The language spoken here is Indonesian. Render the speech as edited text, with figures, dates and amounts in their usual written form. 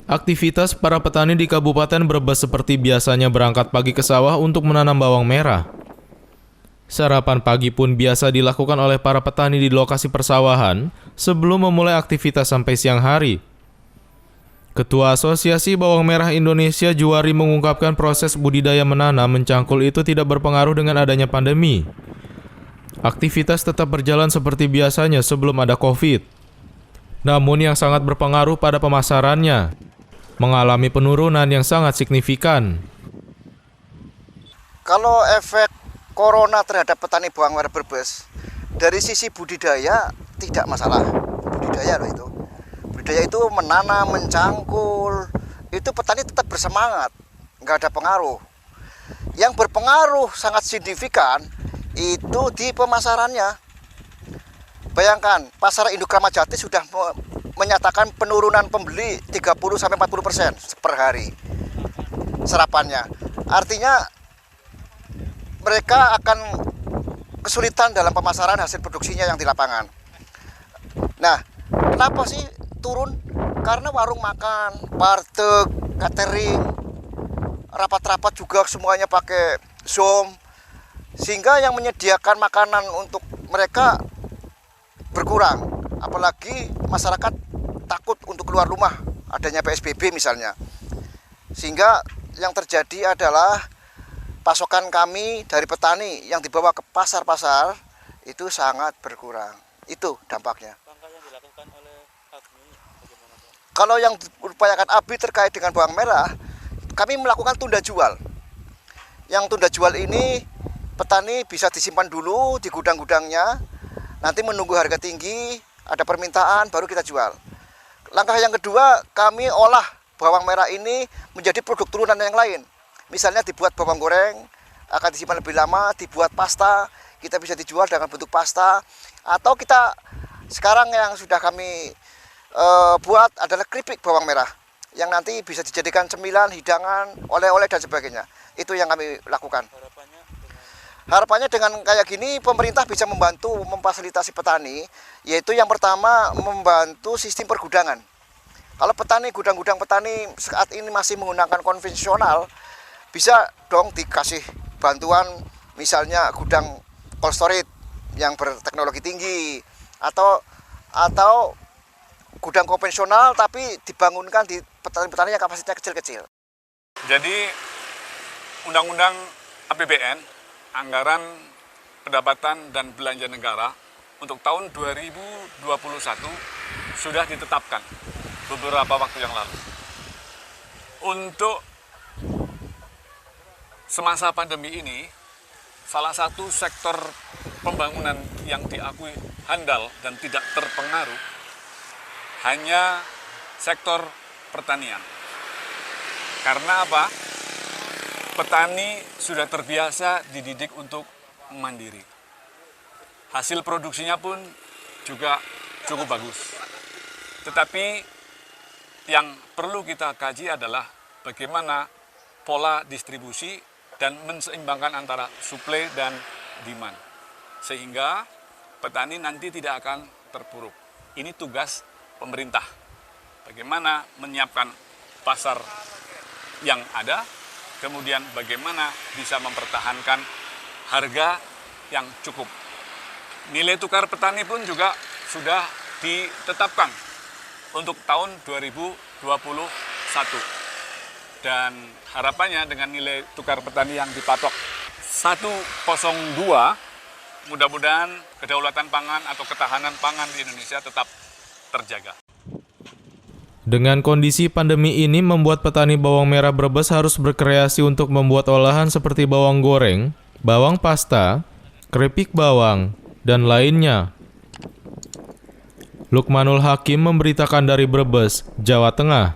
Aktivitas para petani di Kabupaten Brebes seperti biasanya berangkat pagi ke sawah untuk menanam bawang merah. Sarapan pagi pun biasa dilakukan oleh para petani di lokasi persawahan sebelum memulai aktivitas sampai siang hari. Ketua Asosiasi Bawang Merah Indonesia Juwari mengungkapkan proses budidaya menanam mencangkul itu tidak berpengaruh dengan adanya pandemi. Aktivitas tetap berjalan seperti biasanya sebelum ada COVID. Namun yang sangat berpengaruh pada pemasarannya, mengalami penurunan yang sangat signifikan. Kalau efek corona terhadap petani bawang merah Brebes, dari sisi budidaya tidak masalah. Budidaya loh itu. Budidaya itu menanam, mencangkul, itu petani tetap bersemangat, nggak ada pengaruh. Yang berpengaruh sangat signifikan itu di pemasarannya. Bayangkan, pasar induk Kramat Jati sudah menyatakan penurunan pembeli 30-40% per hari serapannya. Artinya mereka akan kesulitan dalam pemasaran hasil produksinya yang di lapangan. Nah, kenapa sih turun? Karena warung makan, warteg, catering, rapat-rapat juga semuanya pakai Zoom, sehingga yang menyediakan makanan untuk mereka berkurang. Apalagi masyarakat takut untuk keluar rumah, adanya PSBB misalnya. Sehingga yang terjadi adalah pasokan kami dari petani yang dibawa ke pasar-pasar itu sangat berkurang. Itu dampaknya. Langkah yang dilakukan oleh AGMI bagaimana, Pak? Kalau yang diupayakan ABI terkait dengan bawang merah, kami melakukan tunda jual. Yang tunda jual ini petani bisa disimpan dulu di gudang-gudangnya, nanti menunggu harga tinggi, ada permintaan, baru kita jual. Langkah yang kedua, kami olah bawang merah ini menjadi produk turunan yang lain. Misalnya dibuat bawang goreng, akan disimpan lebih lama, dibuat pasta, kita bisa dijual dengan bentuk pasta. Atau kita sekarang yang sudah kami buat adalah keripik bawang merah, yang nanti bisa dijadikan cemilan, hidangan, oleh-oleh dan sebagainya. Itu yang kami lakukan. Harapannya dengan kayak gini pemerintah bisa membantu memfasilitasi petani, yaitu yang pertama membantu sistem pergudangan. Kalau petani, gudang-gudang petani saat ini masih menggunakan konvensional, bisa dong dikasih bantuan misalnya gudang cold storage yang berteknologi tinggi, atau gudang konvensional tapi dibangunkan di petani-petani yang kapasitasnya kecil-kecil. Jadi Undang-Undang APBN, Anggaran Pendapatan dan Belanja Negara untuk tahun 2021 sudah ditetapkan beberapa waktu yang lalu. Untuk semasa pandemi ini, salah satu sektor pembangunan yang diakui handal dan tidak terpengaruh hanya sektor pertanian. Karena apa? Petani sudah terbiasa dididik untuk mandiri. Hasil produksinya pun juga cukup bagus. Tetapi yang perlu kita kaji adalah bagaimana pola distribusi dan menseimbangkan antara suplai dan demand. Sehingga petani nanti tidak akan terpuruk. Ini tugas pemerintah. Bagaimana menyiapkan pasar yang ada, kemudian bagaimana bisa mempertahankan harga yang cukup. Nilai tukar petani pun juga sudah ditetapkan untuk tahun 2021. Dan harapannya dengan nilai tukar petani yang dipatok 102, mudah-mudahan kedaulatan pangan atau ketahanan pangan di Indonesia tetap terjaga. Dengan kondisi pandemi ini membuat petani bawang merah Brebes harus berkreasi untuk membuat olahan seperti bawang goreng, bawang pasta, keripik bawang, dan lainnya. Lukmanul Hakim memberitakan dari Brebes, Jawa Tengah.